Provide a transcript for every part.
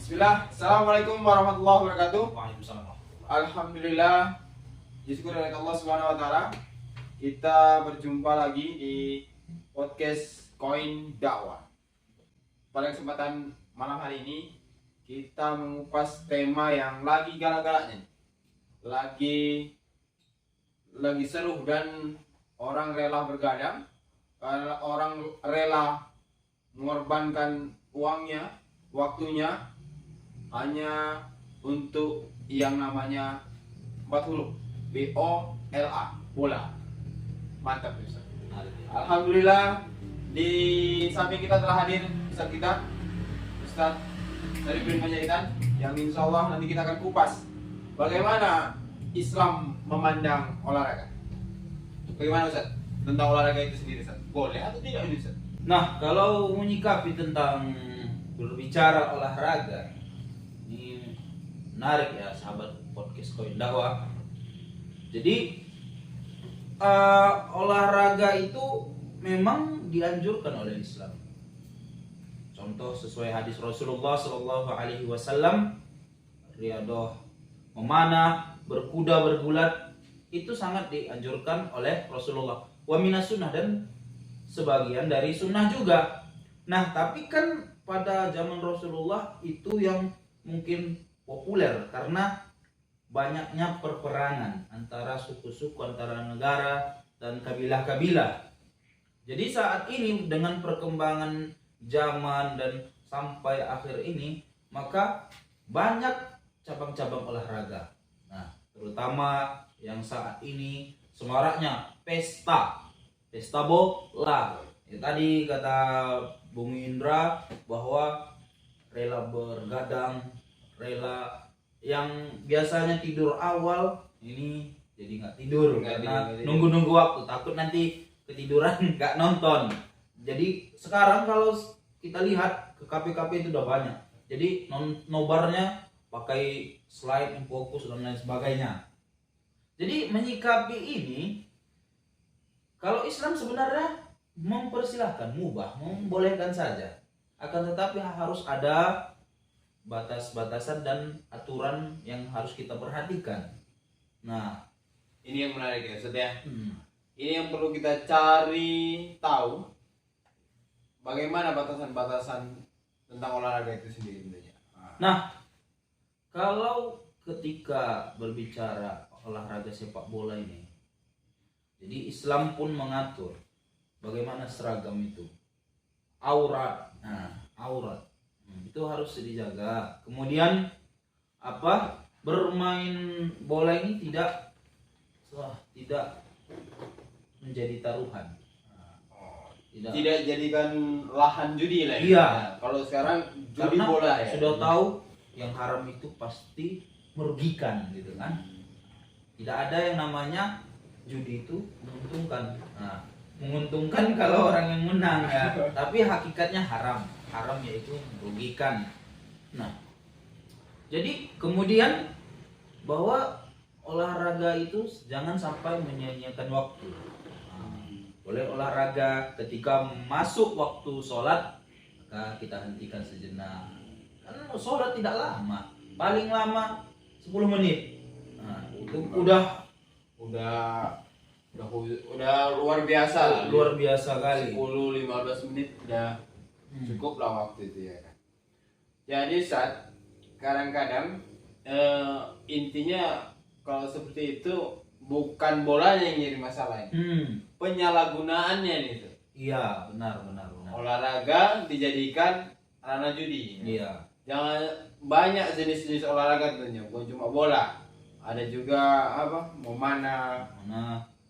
Bismillah, Assalamualaikum warahmatullahi wabarakatuh. Waalaikumsalam. Alhamdulillah, disyukur oleh Allah Subhanahu wa taala. Kita berjumpa lagi di podcast Koin Dakwah. Pada kesempatan malam hari ini kita mengupas tema yang lagi galak-galaknya. Lagi seru dan orang rela bergadang, orang rela mengorbankan uangnya, waktunya hanya untuk yang namanya 4 huruf BOLA, bola. Mantap Ustaz. Alhamdulillah, di samping kita telah hadir Ustaz kita, Ustaz Syarifudin Panjaitan, yang insya Allah nanti kita akan kupas bagaimana Islam memandang olahraga. Bagaimana Ustaz tentang olahraga itu sendiri Ustaz? Boleh atau tidak ini Ustaz? Nah, kalau menyikapi tentang berbicara olahraga, ini menarik ya sahabat podcast Koin Dakwah. Jadi olahraga itu memang dianjurkan oleh Islam. Contoh sesuai hadis Rasulullah Shallallahu Alaihi Wasallam, riadoh memanah, berkuda, bergulat itu sangat dianjurkan oleh Rasulullah. Wa minas sunnah, dan sebagian dari sunnah juga. Nah, tapi kan pada zaman Rasulullah itu yang mungkin populer karena banyaknya perperangan antara suku-suku, antara negara dan kabilah-kabilah. Jadi saat ini dengan perkembangan zaman dan sampai akhir ini, maka banyak cabang-cabang olahraga. Nah, terutama yang saat ini semaraknya pesta bola. Ya, tadi kata Bung Indra bahwa rela bergadang, rela yang biasanya tidur awal ini jadi nggak tidur karena nunggu waktu, takut nanti ketiduran nggak nonton. Jadi sekarang kalau kita lihat ke KP-KP itu udah banyak. Jadi nobarnya pakai slide, fokus dan lain sebagainya. Jadi menyikapi ini, kalau Islam sebenarnya mempersilahkan, mubah, membolehkan saja. Akan tetapi harus ada batas-batasan dan aturan yang harus kita perhatikan. Nah, ini yang menarik ya Ustaz ya. Ini yang perlu kita cari tahu, bagaimana batasan-batasan tentang olahraga itu sendiri tentunya. Nah, kalau ketika berbicara olahraga sepak bola ini, jadi Islam pun mengatur bagaimana seragam itu, aurat. Nah, aurat itu harus dijaga. Kemudian bermain bola ini tidak menjadi taruhan. Tidak jadikan lahan judi lah ya. Iya. Nah, kalau sekarang judi Karena bola ya. Sudah tahu yang haram itu pasti merugikan gitu kan. Tidak ada yang namanya judi itu menguntungkan. Nah, menguntungkan kalau orang yang menang ya, tapi hakikatnya haram yaitu merugikan. Nah, jadi kemudian bahwa olahraga itu jangan sampai menyia-nyiakan waktu. Boleh olahraga ketika masuk waktu sholat, maka kita hentikan sejenak. Karena sholat tidak lama, paling lama 10 menit. Nah, itu udah luar biasa lah. Luar biasa kali. 10-15 menit udah cukup lah waktu itu ya kan. Jadi saat kadang-kadang intinya kalau seperti itu bukan bolanya yang jadi masalah, penyalahgunaannya nih. Iya, benar. Olahraga dijadikan ranah judi. Iya. Jangan, banyak jenis-jenis olahraga tentunya, bukan cuma bola. Ada juga memanah,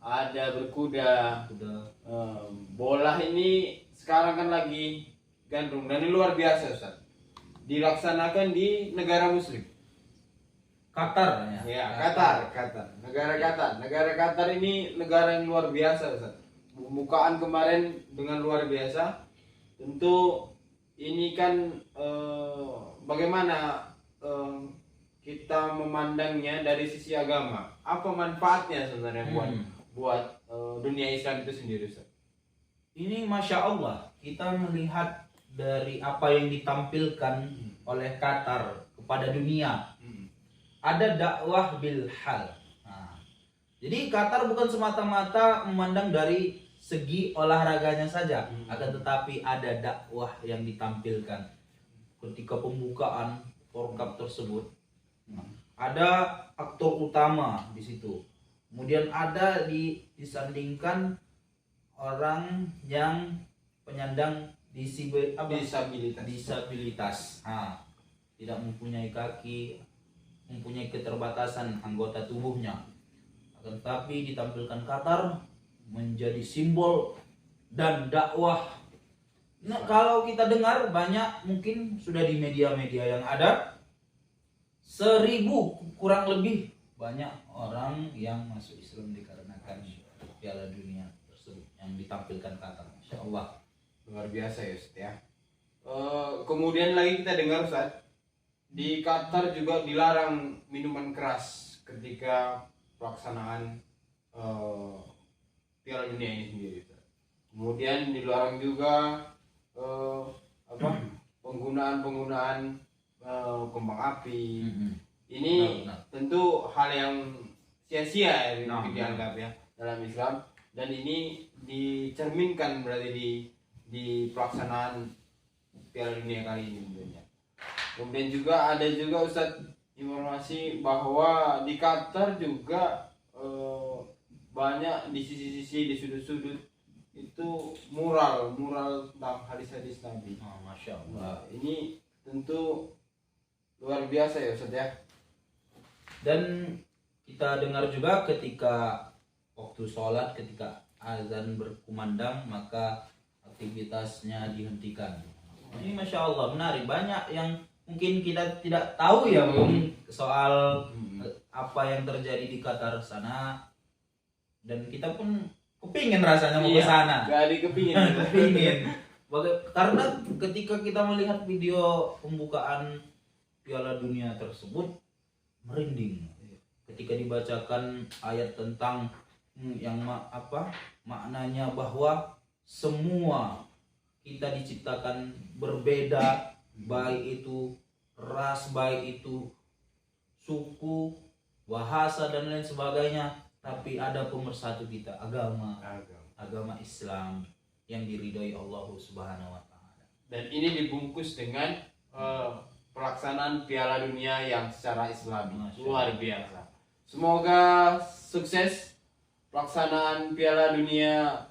ada berkuda. Bola ini sekarang kan lagi gandrung dan ini luar biasa Ustaz. Dilaksanakan di negara muslim. Qatar ya. Ya, Qatar. Negara Qatar ini negara yang luar biasa Ustaz. Pembukaan kemarin dengan luar biasa. Tentu ini kan bagaimana kita memandangnya dari sisi agama. Apa manfaatnya sebenarnya buat dunia Islam itu sendiri Ustaz? Ini Masya Allah, kita melihat dari apa yang ditampilkan oleh Qatar kepada dunia. Ada dakwah bil hal. Nah, jadi Qatar bukan semata-mata memandang dari segi olahraganya saja, akan tetapi ada dakwah yang ditampilkan ketika pembukaan World Cup tersebut. Ada aktor utama di situ. Kemudian ada disandingkan orang yang penyandang disabilitas. Nah, tidak mempunyai kaki, mempunyai keterbatasan anggota tubuhnya. Akan tetapi ditampilkan Qatar menjadi simbol dan dakwah. Nah, kalau kita dengar banyak, mungkin sudah di media-media yang ada 1.000 kurang lebih banyak orang yang masuk Islam dikarenakan Piala Dunia tersebut yang ditampilkan Qatar. Masya Allah, Luar biasa ya Ustaz ya. Kemudian lagi kita dengar Ustaz, di Qatar juga dilarang minuman keras ketika pelaksanaan Piala Dunia ini sendiri Ustaz. Kemudian dilarang juga penggunaan kembang api. Ini Benar. tentu hal yang sia-sia ya, Nah, dianggap ya dalam Islam, dan ini dicerminkan berarti di pelaksanaan Piala Dunia kali ini tentunya. Kemudian juga ada juga Ustadz informasi bahwa di Qatar juga banyak di sisi-sisi, di sudut-sudut itu mural tentang hadis-hadis Nabi. Oh, Masya Allah. Nah, ini tentu luar biasa ya Ustadz ya. Dan kita dengar juga ketika waktu sholat, ketika azan berkumandang, maka aktivitasnya dihentikan. Ini Masya Allah menarik. Banyak yang mungkin kita tidak tahu ya soal apa yang terjadi di Qatar sana, dan kita pun kepingin rasanya mau ke sana. Gak kepingin. Kepingin. Karena ketika kita melihat video pembukaan Piala Dunia tersebut, merinding ketika dibacakan ayat tentang yang maknanya bahwa semua kita diciptakan berbeda, baik itu ras, baik itu suku, bahasa dan lain sebagainya, tapi ada pemersatu kita, agama Islam yang diridhoi Allah Subhanahu wa taala. Dan ini dibungkus dengan pelaksanaan Piala Dunia yang secara Islami. Luar biasa. Semoga sukses pelaksanaan Piala Dunia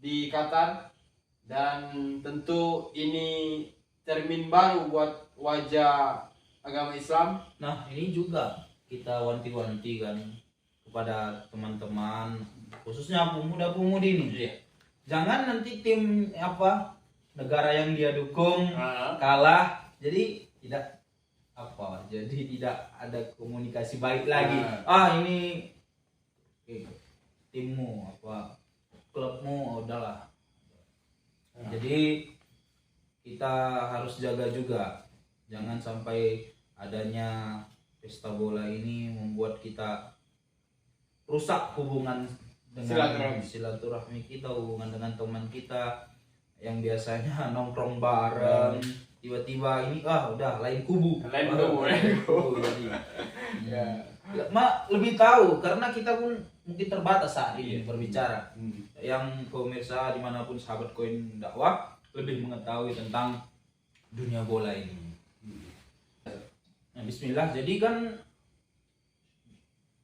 di Qatar, dan tentu ini cermin baru buat wajah agama Islam. Nah, ini juga kita wanti-wanti kan kepada teman-teman, khususnya pemuda-pemudi ini. Iya. Jangan nanti tim negara yang dia dukung kalah, jadi tidak ada komunikasi baik lagi. Ini timmu klubmu, udahlah. Jadi kita harus jaga juga, jangan sampai adanya pesta bola ini membuat kita rusak hubungan dengan silaturahmi kita, hubungan dengan teman kita yang biasanya nongkrong bareng, tiba-tiba ini udah lain kubu. Jadi lebih tahu, karena kita pun mungkin terbatas saat ini berbicara. Yang pemirsa dimanapun sahabat Koin Dakwah lebih mengetahui tentang dunia bola ini. Nah, bismillah. Jadi kan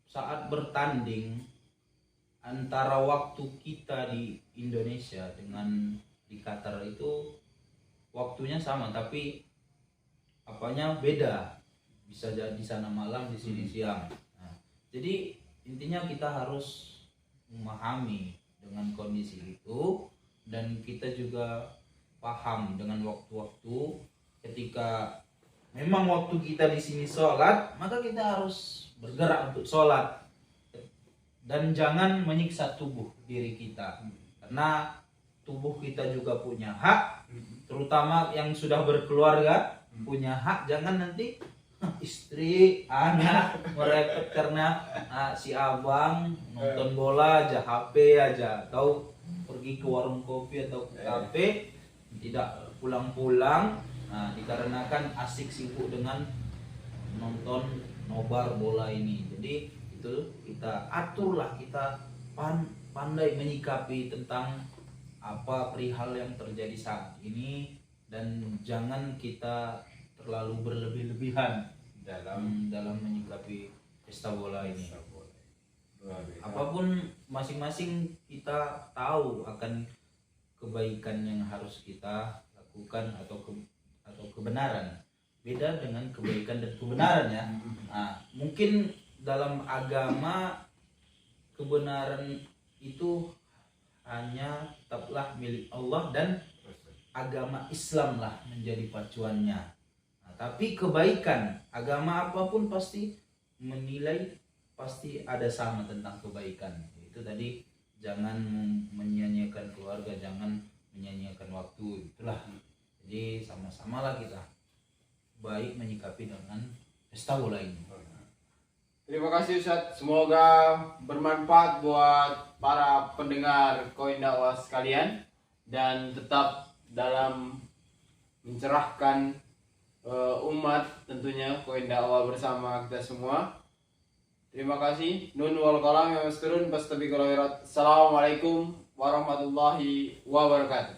saat bertanding antara waktu kita di Indonesia dengan di Qatar itu waktunya sama, tapi beda. Bisa jadi di sana malam, di sini siang. Nah, jadi intinya kita harus memahami dengan kondisi itu, dan kita juga paham dengan waktu-waktu. Ketika memang waktu kita di sini sholat, maka kita harus bergerak untuk sholat, dan jangan menyiksa tubuh diri kita, karena tubuh kita juga punya hak, terutama yang sudah berkeluarga punya hak. Jangan nanti istri, anak merepet karena si abang nonton bola aja, HP aja, atau pergi ke warung kopi atau ke kafe, tidak pulang-pulang, Nah, dikarenakan asik sibuk dengan nonton nobar bola ini. Jadi itu kita aturlah, kita pandai menyikapi tentang apa perihal yang terjadi saat ini, dan jangan kita terlalu berlebih-lebihan dalam menyikapi pesta bola ini. Apapun masing-masing kita tahu akan kebaikan yang harus kita lakukan atau kebenaran. Beda dengan kebaikan dan kebenaran ya. Nah, mungkin dalam agama kebenaran itu hanya tetaplah milik Allah dan agama Islam lah menjadi pacuannya. Nah, tapi kebaikan agama apapun pasti menilai, pasti ada sama tentang kebaikan. Itu tadi, jangan menyanyiakan keluarga, jangan menyanyiakan waktu, itulah. Jadi sama-samalah kita baik menyikapi dengan pesta bola ini. Terima kasih Ustadz, semoga bermanfaat buat para pendengar Koin Dakwah sekalian dan tetap dalam mencerahkan umat, tentunya Koin Dakwah bersama kita semua. Terima kasih. Nun wal qalam ya masturun, bastabiqul khairat. Assalamualaikum warahmatullahi wabarakatuh.